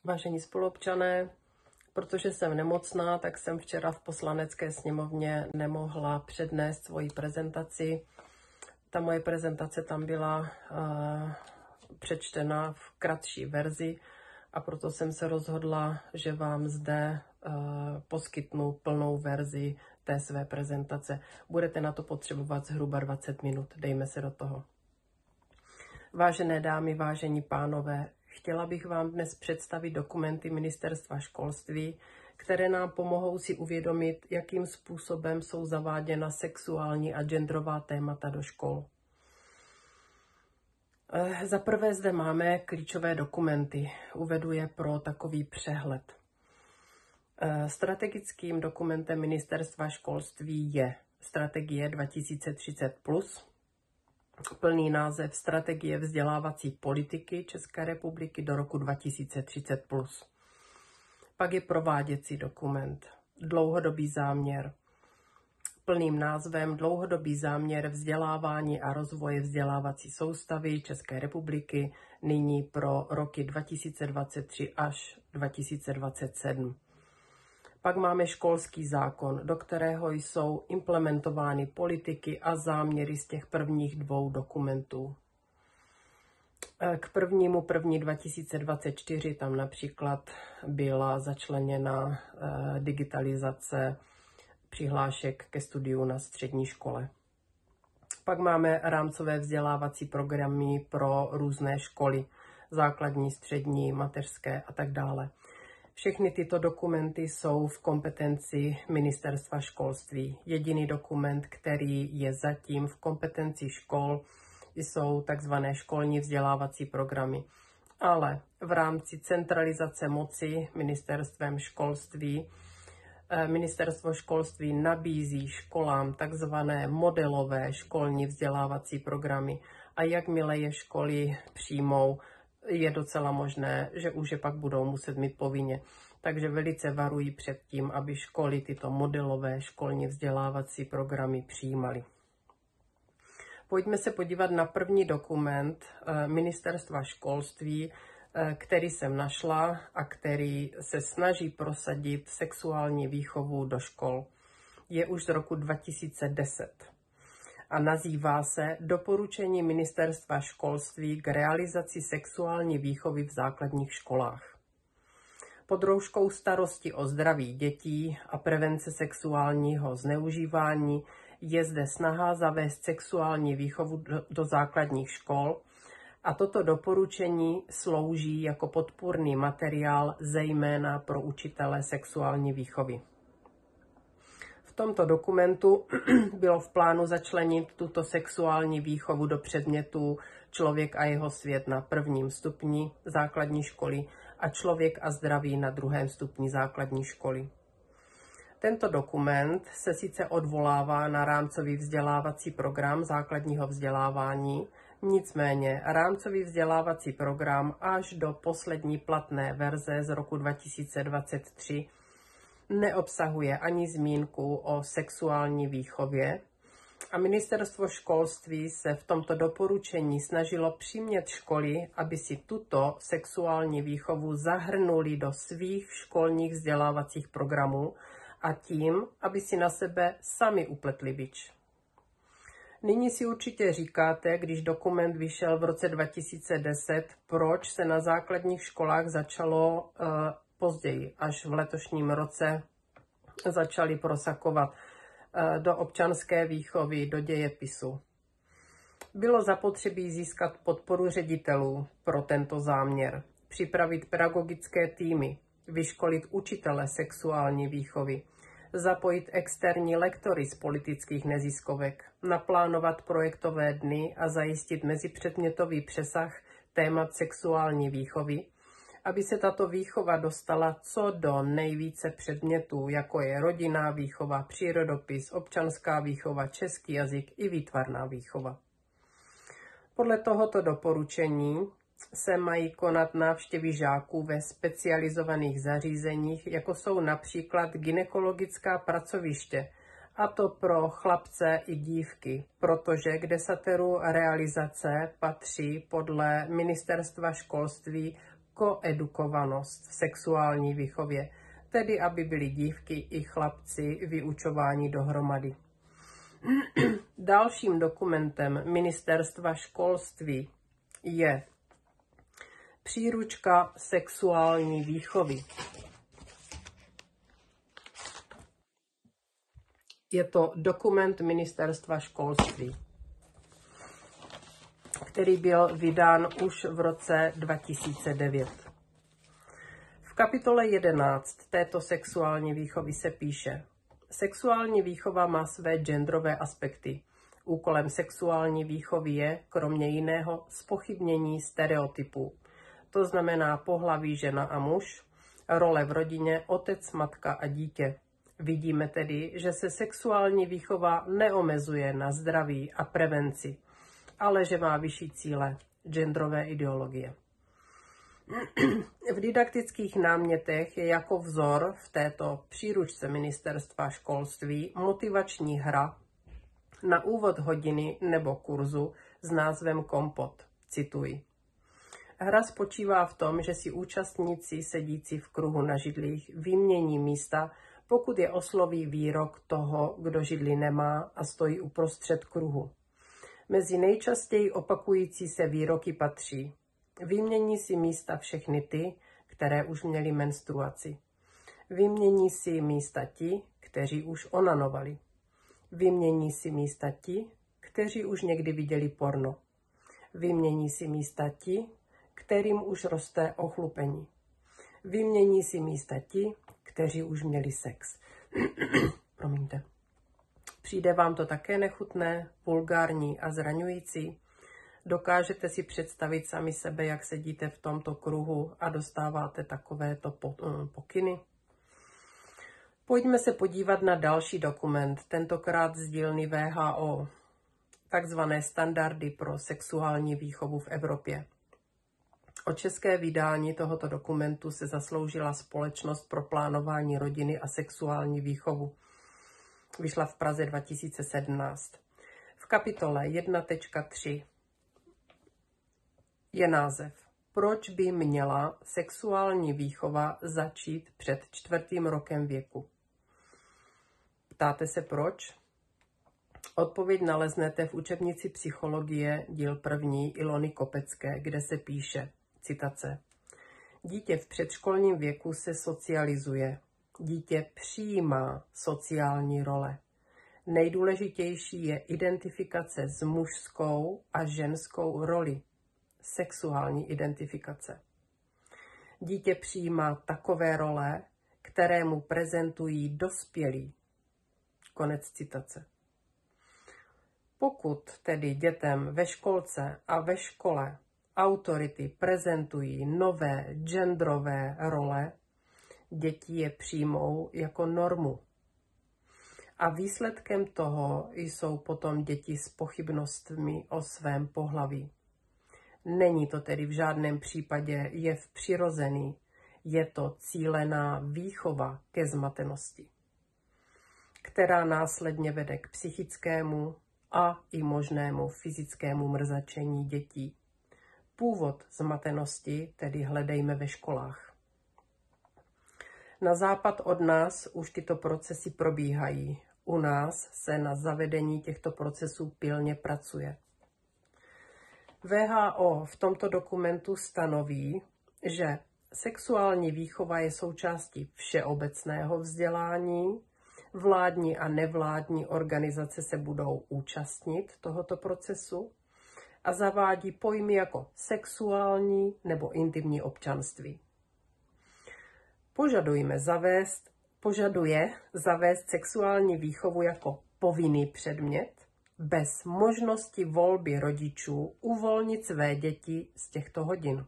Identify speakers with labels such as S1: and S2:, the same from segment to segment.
S1: Vážení spoluobčané, protože jsem nemocná, tak jsem včera v Poslanecké sněmovně nemohla přednést svoji prezentaci. Ta moje prezentace tam byla přečtena v kratší verzi a proto jsem se rozhodla, že vám zde poskytnu plnou verzi té své prezentace. Budete na to potřebovat zhruba 20 minut, dejme se do toho. Vážené dámy, vážení pánové, chtěla bych vám dnes představit dokumenty Ministerstva školství, které nám pomohou si uvědomit, jakým způsobem jsou zaváděna sexuální a genderová témata do škol. Za prvé zde máme klíčové dokumenty. Uvedu je pro takový přehled. Strategickým dokumentem Ministerstva školství je Strategie 2030+, plný název Strategie vzdělávací politiky České republiky do roku 2030+. Pak je prováděcí dokument, dlouhodobý záměr, plným názvem Dlouhodobý záměr vzdělávání a rozvoje vzdělávací soustavy České republiky nyní pro roky 2023 až 2027. Pak máme školský zákon, do kterého jsou implementovány politiky a záměry z těch prvních dvou dokumentů. K 1.1. 2024 tam například byla začleněna digitalizace přihlášek ke studiu na střední škole. Pak máme rámcové vzdělávací programy pro různé školy, základní, střední, mateřské a tak dále. Všechny tyto dokumenty jsou v kompetenci Ministerstva školství. Jediný dokument, který je zatím v kompetenci škol, jsou tzv. Školní vzdělávací programy. Ale v rámci centralizace moci Ministerstvo školství nabízí školám tzv. Modelové školní vzdělávací programy. A jakmile je školy přijmou, je docela možné, že už je pak budou muset mít povinně. Takže velice varuji před tím, aby školy tyto modelové školní vzdělávací programy přijímaly. Pojďme se podívat na první dokument Ministerstva školství, který jsem našla a který se snaží prosadit sexuální výchovu do škol. Je už z roku 2010. A nazývá se Doporučení Ministerstva školství k realizaci sexuální výchovy v základních školách. Pod rouškou starosti o zdraví dětí a prevence sexuálního zneužívání je zde snaha zavést sexuální výchovu do základních škol a toto doporučení slouží jako podpůrný materiál zejména pro učitele sexuální výchovy. V tomto dokumentu bylo v plánu začlenit tuto sexuální výchovu do předmětů Člověk a jeho svět na 1. stupni základní školy a Člověk a zdraví na 2. stupni základní školy. Tento dokument se sice odvolává na rámcový vzdělávací program základního vzdělávání, nicméně rámcový vzdělávací program až do poslední platné verze z roku 2023 neobsahuje ani zmínku o sexuální výchově a Ministerstvo školství se v tomto doporučení snažilo přimět školy, aby si tuto sexuální výchovu zahrnuli do svých školních vzdělávacích programů a tím, aby si na sebe sami upletli bič. Nyní si určitě říkáte, když dokument vyšel v roce 2010, proč se na základních školách začalo později, až v letošním roce začali prosakovat do občanské výchovy, do dějepisu. Bylo zapotřebí získat podporu ředitelů pro tento záměr, připravit pedagogické týmy, vyškolit učitele sexuální výchovy, zapojit externí lektory z politických neziskovek, naplánovat projektové dny a zajistit mezipředmětový přesah témat sexuální výchovy, aby se tato výchova dostala co do nejvíce předmětů, jako je rodinná výchova, přírodopis, občanská výchova, český jazyk i výtvarná výchova. Podle tohoto doporučení se mají konat návštěvy žáků ve specializovaných zařízeních, jako jsou například gynekologická pracoviště, a to pro chlapce i dívky, protože k desateru realizace patří podle Ministerstva školství koedukovanost v sexuální výchově, tedy aby byly dívky i chlapci vyučováni dohromady. Dalším dokumentem Ministerstva školství je příručka sexuální výchovy. Je to dokument Ministerstva školství, který byl vydán už v roce 2009. V kapitole 11 této sexuální výchovy se píše: Sexuální výchova má své genderové aspekty. Úkolem sexuální výchovy je, kromě jiného, zpochybnění stereotypů. To znamená pohlaví žena a muž, role v rodině, otec, matka a dítě. Vidíme tedy, že se sexuální výchova neomezuje na zdraví a prevenci, ale že má vyšší cíle, genderové ideologie. V didaktických námětech je jako vzor v této příručce Ministerstva školství motivační hra na úvod hodiny nebo kurzu s názvem Kompot. Cituji. Hra spočívá v tom, že si účastníci sedící v kruhu na židlích vymění místa, pokud je osloví výrok toho, kdo židli nemá a stojí uprostřed kruhu. Mezi nejčastěji opakující se výroky patří: vymění si místa všechny ty, které už měly menstruaci. Vymění si místa ti, kteří už onanovali. Vymění si místa ti, kteří už někdy viděli porno. Vymění si místa ti, kterým už roste ochlupení. Vymění si místa ti, kteří už měli sex. Promiňte. Přijde vám to také nechutné, vulgární a zraňující? Dokážete si představit sami sebe, jak sedíte v tomto kruhu a dostáváte takovéto pokyny? Pojďme se podívat na další dokument, tentokrát z dílny WHO, takzvané standardy pro sexuální výchovu v Evropě. O české vydání tohoto dokumentu se zasloužila Společnost pro plánování rodiny a sexuální výchovu. Vyšla v Praze 2017. V kapitole 1.3 je název: Proč by měla sexuální výchova začít před 4. rokem věku? Ptáte se proč? Odpověď naleznete v učebnici psychologie díl 1. Ilony Kopecké, kde se píše, citace: Dítě v předškolním věku se socializuje. Dítě přijímá sociální role. Nejdůležitější je identifikace s mužskou a ženskou roli. Sexuální identifikace. Dítě přijímá takové role, které mu prezentují dospělí. Konec citace. Pokud tedy dětem ve školce a ve škole autority prezentují nové genderové role, děti je přijmou jako normu. A výsledkem toho jsou potom děti s pochybnostmi o svém pohlaví. Není to tedy v žádném případě jev přirozený, je to cílená výchova ke zmatenosti, která následně vede k psychickému a i možnému fyzickému mrzačení dětí. Původ zmatenosti tedy hledejme ve školách. Na západ od nás už tyto procesy probíhají. U nás se na zavedení těchto procesů pilně pracuje. WHO v tomto dokumentu stanoví, že sexuální výchova je součástí všeobecného vzdělání, vládní a nevládní organizace se budou účastnit tohoto procesu a zavádí pojmy jako sexuální nebo intimní občanství. Požaduje zavést sexuální výchovu jako povinný předmět bez možnosti volby rodičů uvolnit své děti z těchto hodin.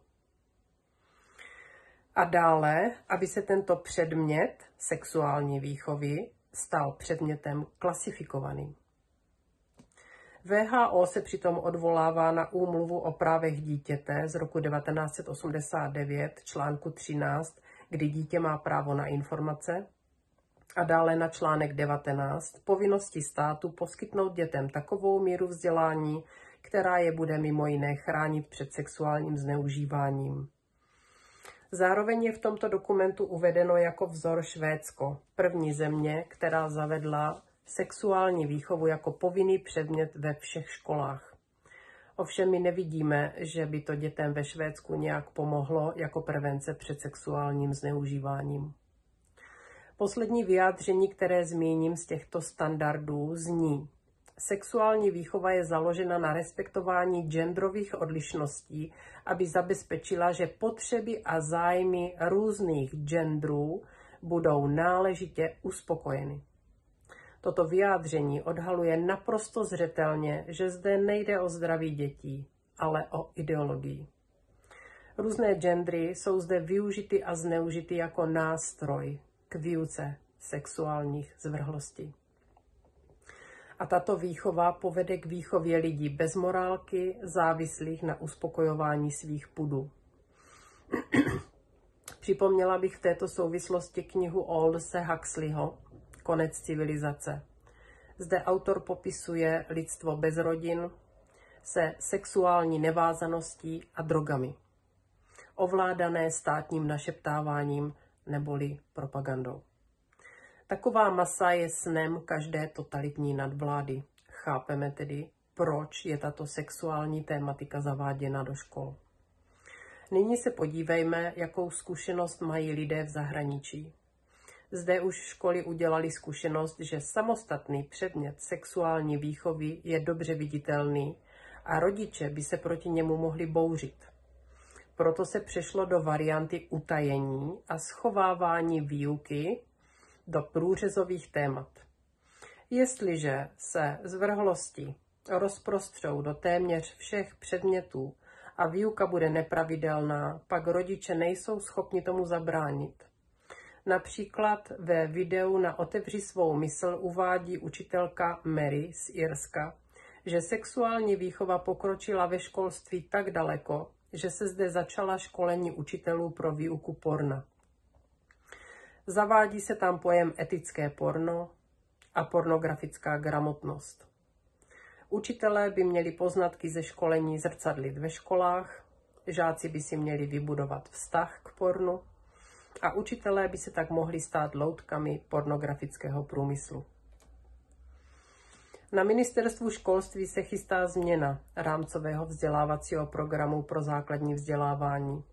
S1: A dále, aby se tento předmět sexuální výchovy stal předmětem klasifikovaným. WHO se přitom odvolává na Úmluvu o právech dítěte z roku 1989, článku 13, kdy dítě má právo na informace, a dále na článek 19, povinnosti státu poskytnout dětem takovou míru vzdělání, která je bude mimo jiné chránit před sexuálním zneužíváním. Zároveň je v tomto dokumentu uvedeno jako vzor Švédsko, první země, která zavedla sexuální výchovu jako povinný předmět ve všech školách. Ovšem my nevidíme, že by to dětem ve Švédsku nějak pomohlo jako prevence před sexuálním zneužíváním. Poslední vyjádření, které zmíním z těchto standardů, zní: sexuální výchova je založena na respektování genderových odlišností, aby zabezpečila, že potřeby a zájmy různých genderů budou náležitě uspokojeny. Toto vyjádření odhaluje naprosto zřetelně, že zde nejde o zdraví dětí, ale o ideologii. Různé gendery jsou zde využity a zneužity jako nástroj k výuce sexuálních zvrhlostí. A tato výchova povede k výchově lidí bez morálky, závislých na uspokojování svých pudů. Připomněla bych v této souvislosti knihu Aldose Huxleyho Konec civilizace. Zde autor popisuje lidstvo bez rodin, se sexuální nevázaností a drogami, ovládané státním našeptáváním neboli propagandou. Taková masa je snem každé totalitní nadvlády. Chápeme tedy, proč je tato sexuální tématika zaváděna do škol. Nyní se podívejme, jakou zkušenost mají lidé v zahraničí. Zde už školy udělali zkušenost, že samostatný předmět sexuální výchovy je dobře viditelný a rodiče by se proti němu mohli bouřit. Proto se přešlo do varianty utajení a schovávání výuky do průřezových témat. Jestliže se zvrhlosti rozprostřou do téměř všech předmětů a výuka bude nepravidelná, pak rodiče nejsou schopni tomu zabránit. Například ve videu na Otevři svou mysl uvádí učitelka Mary z Irska, že sexuální výchova pokročila ve školství tak daleko, že se zde začala školení učitelů pro výuku porna. Zavádí se tam pojem etické porno a pornografická gramotnost. Učitelé by měli poznatky ze školení zrcadlit ve školách, žáci by si měli vybudovat vztah k pornu a učitelé by se tak mohli stát loutkami pornografického průmyslu. Na ministerstvu školství se chystá změna rámcového vzdělávacího programu pro základní vzdělávání.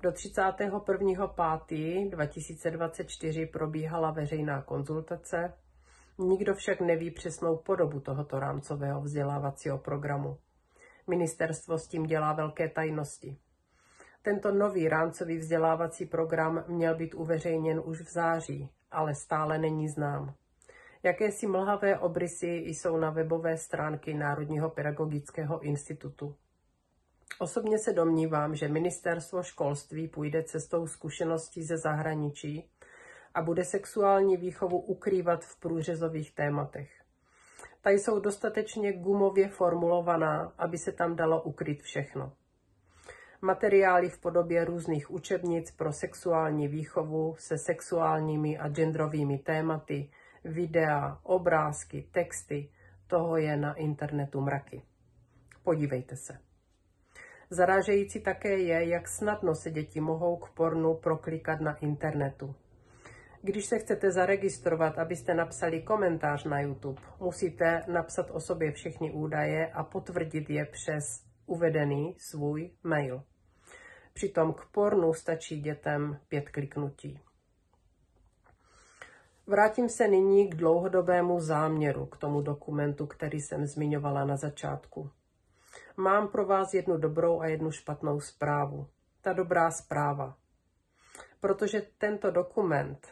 S1: Do 31.5.2024 probíhala veřejná konzultace, nikdo však neví přesnou podobu tohoto rámcového vzdělávacího programu. Ministerstvo s tím dělá velké tajnosti. Tento nový rámcový vzdělávací program měl být uveřejněn už v září, ale stále není znám. Jakési mlhavé obrysy jsou na webové stránky Národního pedagogického institutu. Osobně se domnívám, že ministerstvo školství půjde cestou zkušeností ze zahraničí a bude sexuální výchovu ukrývat v průřezových tématech. Ta jsou dostatečně gumově formulovaná, aby se tam dalo ukryt všechno. Materiály v podobě různých učebnic pro sexuální výchovu se sexuálními a genderovými tématy, videa, obrázky, texty, toho je na internetu mraky. Podívejte se. Zarážející také je, jak snadno se děti mohou k pornu proklikat na internetu. Když se chcete zaregistrovat, abyste napsali komentář na YouTube, musíte napsat o sobě všechny údaje a potvrdit je přes uvedený svůj mail. Přitom k pornu stačí dětem 5 kliknutí. Vrátím se nyní k dlouhodobému záměru, k tomu dokumentu, který jsem zmiňovala na začátku. Mám pro vás jednu dobrou a jednu špatnou zprávu. Ta dobrá zpráva. Protože tento dokument,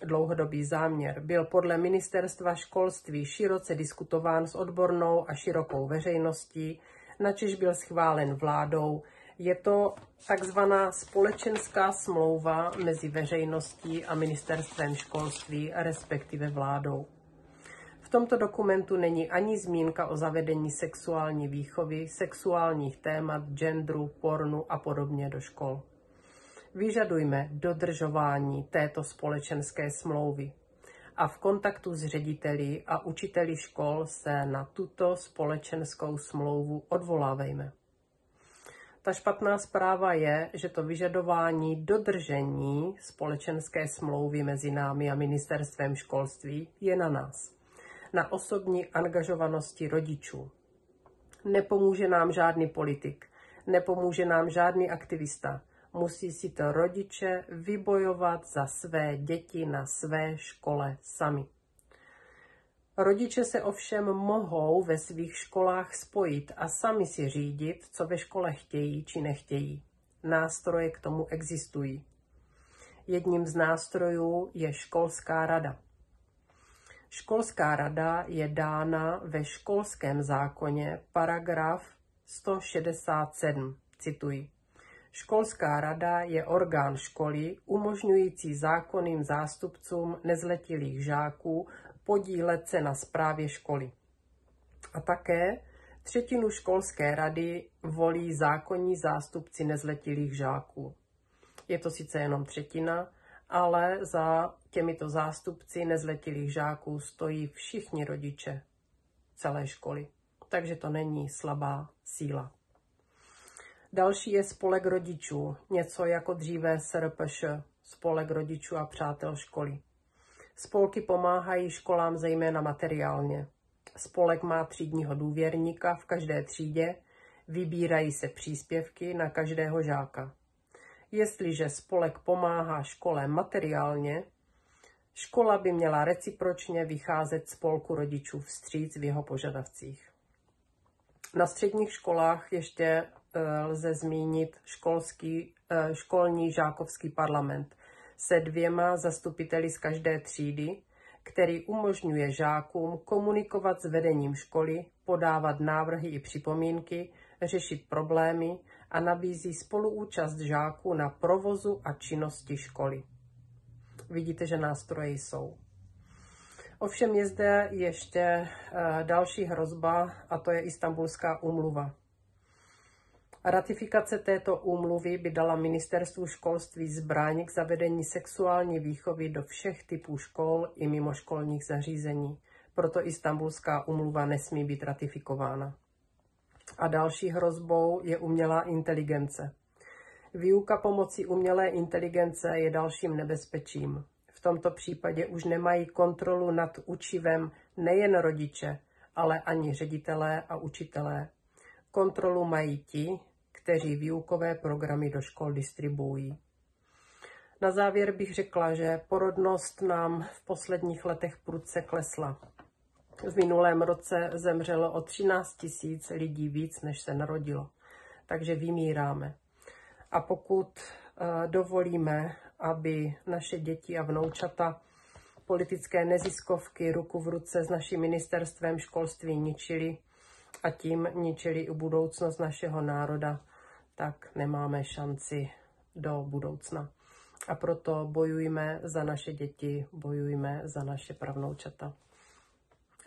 S1: dlouhodobý záměr, byl podle ministerstva školství široce diskutován s odbornou a širokou veřejností, načež byl schválen vládou. Je to takzvaná společenská smlouva mezi veřejností a ministerstvem školství, respektive vládou. V tomto dokumentu není ani zmínka o zavedení sexuální výchovy, sexuálních témat, genderu, pornu a podobně do škol. Vyžadujme dodržování této společenské smlouvy a v kontaktu s řediteli a učiteli škol se na tuto společenskou smlouvu odvolávejme. Ta špatná zpráva je, že to vyžadování dodržení společenské smlouvy mezi námi a ministerstvem školství je na nás. Na osobní angažovanosti rodičů. Nepomůže nám žádný politik, nepomůže nám žádný aktivista. Musí si to rodiče vybojovat za své děti na své škole sami. Rodiče se ovšem mohou ve svých školách spojit a sami si řídit, co ve škole chtějí či nechtějí. Nástroje k tomu existují. Jedním z nástrojů je školská rada. Školská rada je dána ve školském zákoně paragraf 167, cituji. Školská rada je orgán školy umožňující zákonným zástupcům nezletilých žáků podílet se na správě školy. A také třetinu školské rady volí zákonní zástupci nezletilých žáků. Je to sice jenom třetina, ale za těmito zástupci nezletilých žáků stojí všichni rodiče celé školy. Takže to není slabá síla. Další je spolek rodičů, něco jako dříve SRPŠ, spolek rodičů a přátel školy. Spolky pomáhají školám zejména materiálně. Spolek má třídního důvěrníka v každé třídě, vybírají se příspěvky na každého žáka. Jestliže spolek pomáhá škole materiálně, škola by měla recipročně vycházet spolku rodičů vstříc v jeho požadavcích. Na středních školách ještě lze zmínit školní žákovský parlament se 2 zastupiteli z každé třídy, který umožňuje žákům komunikovat s vedením školy, podávat návrhy i připomínky, řešit problémy a nabízí spoluúčast žáků na provozu a činnosti školy. Vidíte, že nástroje jsou. Ovšem je zde ještě další hrozba, a to je Istanbulská úmluva. Ratifikace této úmluvy by dala ministerstvu školství zbraň k zavedení sexuální výchovy do všech typů škol i mimoškolních zařízení. Proto Istanbulská úmluva nesmí být ratifikována. A další hrozbou je umělá inteligence. Výuka pomocí umělé inteligence je dalším nebezpečím. V tomto případě už nemají kontrolu nad učivem nejen rodiče, ale ani ředitelé a učitelé. Kontrolu mají ti, kteří výukové programy do škol distribuují. Na závěr bych řekla, že porodnost nám v posledních letech prudce klesla. V minulém roce zemřelo o 13 000 lidí víc, než se narodilo. Takže vymíráme. A pokud dovolíme, aby naše děti a vnoučata politické neziskovky ruku v ruce s naším ministerstvem školství ničili a tím ničili i budoucnost našeho národa, tak nemáme šanci do budoucna. A proto bojujme za naše děti, bojujme za naše pravnoučata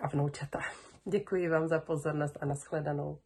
S1: a vnoučata. Děkuji vám za pozornost a nashledanou.